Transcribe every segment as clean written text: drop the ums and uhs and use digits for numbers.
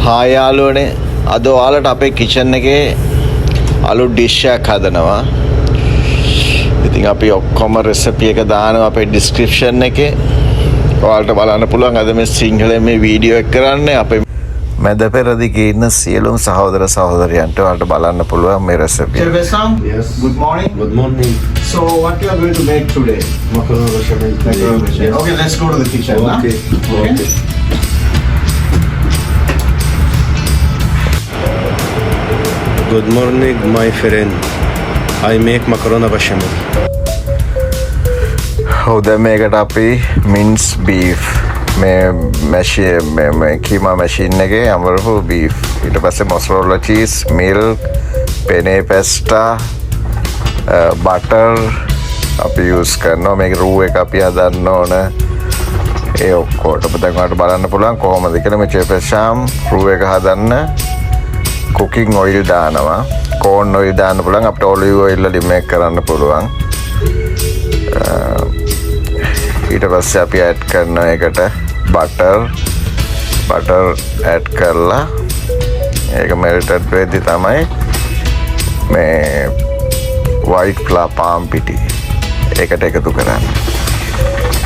හාය යාළුවනේ අද ඔයාලට අපේ කිචන් එකේ අලුත් ඩිෂ් එකක් හදනවා. ඉතින් අපි ඔක්කොම රෙසිපි එක දානවා අපේ ඩිස්ක්‍රිප්ෂන් එකේ. ඔයාලට බලන්න පුළුවන් අද මේ සිංහලෙන් මේ වීඩියෝ එක කරන්නේ අපේ මැද පෙරදිගේ ඉන්න සියලුම සහෝදර සහෝදරියන්ට ඔයාලට බලන්න පුළුවන් මේ recipe. Yes. Good morning. Good morning. So what you are going to make today? Macaroni bechamel. Okay, let's go to the kitchen. Okay. Okay. Good morning, my friend. I make macaroni bechamel. දැන් මේකට අපි Minns beef මේ කීමා machine එකේ අමරපු beef ඊට පස්සේ මොසරෙල්ලා cheese milk පෙනේ පෙස්ටා butter අපි use කරනවා. මේක රූ එක අපි හදන්න ඕන. ඒ ඔක්කොටම දැන් ඔයාලට බලන්න පුළුවන් කොහොමද කියලා. මේ චෙපෙෂාම් රූ එක හදන්න කුකින් ඔයිල් දානවා. කෝන් ඔයිල් දාන්න පුළුවන්. අපිට ඔලිව් ඔයිල් වලින් මේක කරන්න පුළුවන්. ඊට පස්සේ අපි ඇඩ් කරන එකට බටර් ඇඩ් කරලා ඒක මෙල්ටඩ් වෙද්දි තමයි මේ වයිට් පාම් පිටි ඒකට එකතු කරන්නේ.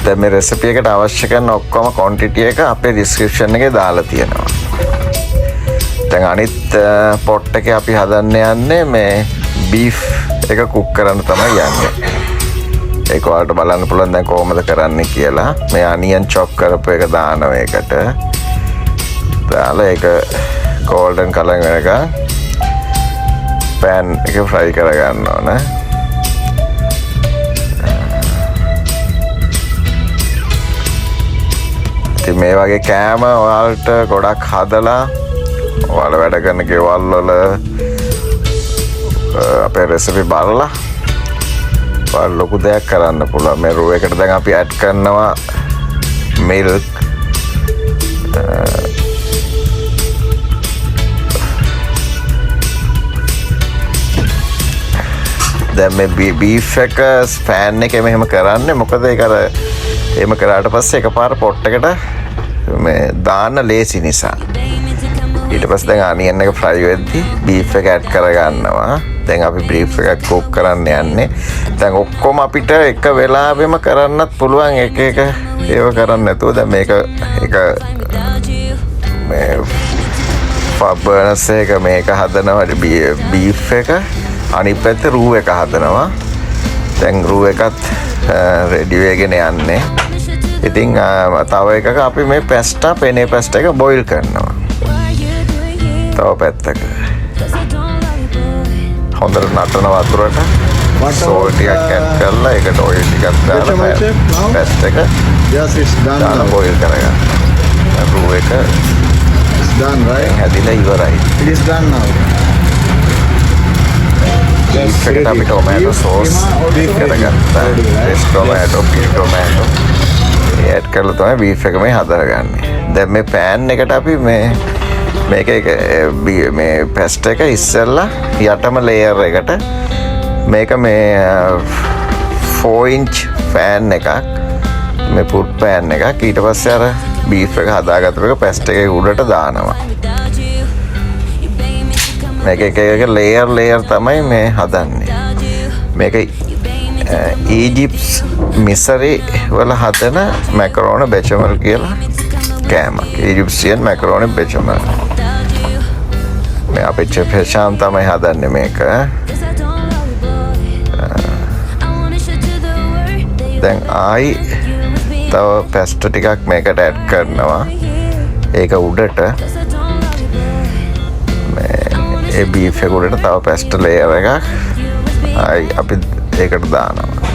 දැන් මේ රෙසිපි එකට අවශ්‍ය කරන ඔක්කොම ක්වොන්ටිටි එක අපේ ඩිස්ක්‍රිප්ෂන් එකේ දාලා තියෙනවා. දැන් අනිත් පොට් එකේ අපි හදන්න යන්නේ මේ බීෆ් එක කුක් කරන්න තමයි යන්නේ. ඒක ඔයාලට බලන්න පුළුවන් දැන් කොහොමද කරන්න කියලා. මේ අනියන් චොප් කරපු එක දානවා ඒකට. දාලා ඒක golden color වෙනකන් pan එක fry කරගන්න ඕන. ඉතින් මේ වගේ කෑම ඔයාලට ගොඩක් හදලා ඔයාලා වැඩ කරන ගෙවල් වල අපේ රෙසිපි බලලා ලොකු දෙයක් කරන්න පුළුවන්. මේ රෝ එකට දැන් අපි ඇඩ් කරනවා මිල්ක් දැන් මේ බීෆ් එක ස්පෑන් එකේ මෙහෙම කරන්නේ මොකද ඒක අර එහෙම කරාට පස්සේ එකපාර පොට් එකට මේ දාන්න ලේසි නිසා. ඊට පස්සේ දැන් අනියන් එක ෆ්‍රයි වෙද්දි බීෆ් එක ඇඩ් කරගන්නවා. දැන් අපි බීෆ් එකක් කුක් කරන්න යන්නේ. දැන් ඔක්කොම අපිට එක වෙලාවෙම කරන්නත් පුළුවන් එක ඒව කරන්න නැතුව දැන් මේක මේ ෆබර්නස් එක මේක හදනවා බීෆ් එක අනිත් පැත්තේ රූ එක හදනවා. දැන් රූ එකත් රෙඩි වෙගෙන යන්නේ. ඉතින් තව එකක අපි මේ පැස්ටා පෙනේ පැස්ටා එක බොයිල් කරනවා. තව පැත්තක හොඳට නටන වතුරට සෝල් ටිකක් ඇඩ් කරලා ඒකට ඔයිල් ටිකක් දාලා පැස්ට් එක දාලා බොයිල් කරගන්න. රූ එක It's done, right? හැදිලා ඉවරයි. It is done now. ඒකට අපි ටොමැටෝ සෝස් කරගත්තා. ෆ්‍රෙෂ් ටොමැටෝ, පිල් ටොමැටෝ ඇඩ් කරලා තමයි බීෆ් එක මේ හදාගන්නේ. දැන් මේ පෑන් එකට අපි මේක මේ පැස්ට් එක ඉස්සෙල්ලා යටම ලේයර් එකට මේක මේ 4 inch පෑන් එකක් මේ පුට් පෑන් එකක් ඊට පස්සේ අර බීෆ් එක හදාගත්ත එක පැස්ට් එකේ උඩට දානවා. මේක එක ලේයර් තමයි මේ හදන්නේ. මේක ඊජිප්ට් මිසරි වල හදන මැකරෝනි බෙචමල් කියලා කෑමක්. ඊජිප්සියන් මැකරෝනි බෙචමල්. මේ අපේ චෙෆ් හෙෂාම් තමයි හදන්නේ මේක. දැන් ආයි තව පැස්ට් ටිකක් මේකට ඇඩ් කරනවා. ඒක උඩට මේ බීෆ් එක උඩට තව පැස්ට් ලේයර් එකක් ආයි අපි ඒකට දානවා.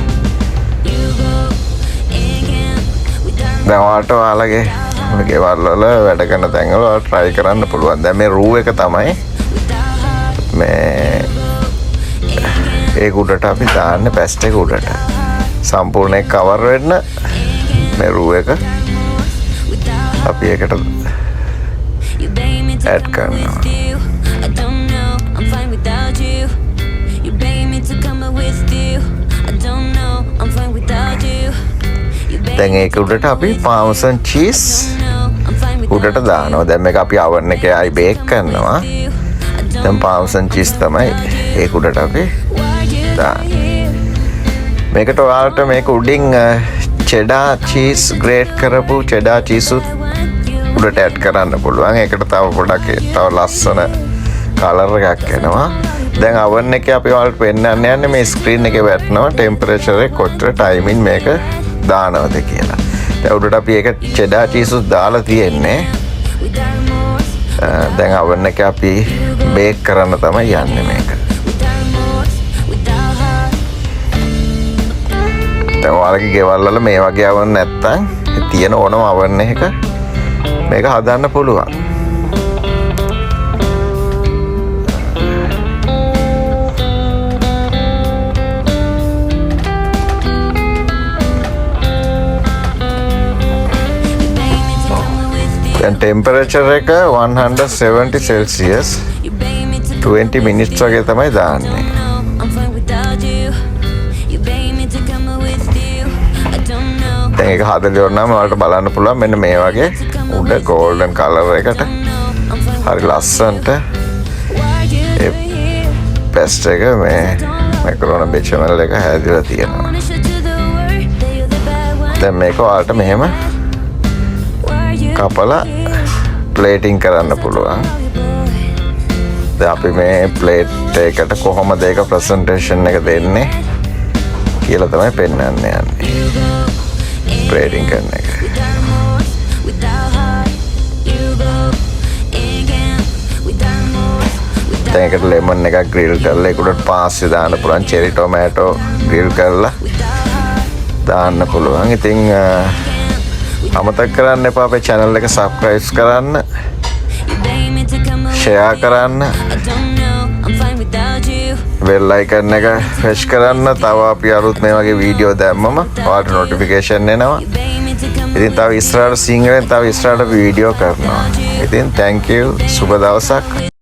දැන් ඔයාලගේ ගෙවල් වල වැඩ කරන තැන් වල try කරන්න පුළුවන්. දැන් මේ රූ එක තමයි මේ ඒක උඩට අපි දාන්නේ පැස්ට් එක උඩට. සම්පූර්ණයෙන් කවර් වෙන්න මේ රූ එක අපි ඒකට ඇඩ් කරනවා. දැන් ඒක උඩට අපි පාමසන් චීස් උඩට දානවා. දැන් මේක අපි oven එකේ ආයි බේක් කරනවා. දැන් පාර්මසන් චීස් තමයි ඒක උඩට අපි දාන්නේ. මේකට ඔයාලට මේක උඩින් චෙඩා චීස් ග්‍රේට් කරපු චෙඩා චීස් උඩට ඇඩ් කරන්න පුළුවන්. ඒකට තව පොඩක් තව ලස්සන කලර් එකක් එනවා. දැන් oven එකේ අපි ඔයාලට පෙන්නන්න යන්නේ මේ ස්ක්‍රීන් එකේ වැටෙනවා ටෙම්පරේචර් එක කොච්චර ටයිමින් මේක දානවද කියලා. දැන් උඩට අපි ඒක චෙඩා චීස් දාලා තියෙන්නේ. දැන් oven එකේ අපි බේක් කරන්න තමයි යන්නේ මේක. දැන් ඔයාලගේ ගෙවල් වල මේ වගේ oven නැත්තම් තියෙන ඕනම oven එකක මේක හදන්න පුළුවන්. දැන් ටෙම්පරේචර් එක 170 celsius 20 minutes වගේ තමයි දාන්නේ. දැන් ඒක හදලා ඉවරනම ඔයාලට බලන්න පුළුවන් මෙන්න මේ වගේ උඩ golden color එකට හරි ලස්සනට ඒ පෙස්ට් එක මේ මැකරෝන බෙචමල් එක හැදිලා තියෙනවා. දැන් මේක ඔයාලට මෙහෙම කපලා ප්ලේටිං කරන්න පුළුවන්. දැන් අපි මේ ප්ලේට් එකකට කොහොමද ඒක ප්‍රසන්ටේෂන් එක දෙන්නේ කියලා තමයි පෙන්වන්න යන්නේ. ප්ලේටිං කරන එක. දැන් ඒකට ලෙමන් එකක් ග්‍රිල් කරලා ඒකට පාස්සේ දාන්න පුළුවන්. චෙරි ටොමැටෝ ග්‍රිල් කරලා දාන්න පුළුවන්. ඉතින් අමතක කරන්න එපා අපේ channel එක subscribe කරන්න, share කරන්න, bell icon එක press කරන්න. තව අපි අලුත් මේ වගේ වීඩියෝ දැම්මම ඔයාලට notification එනවා. ඉතින් තව ඉස්සරහට සිංහලෙන් තව ඉස්සරහට වීඩියෝ කරනවා. ඉතින් thank you. සුබ දවසක්.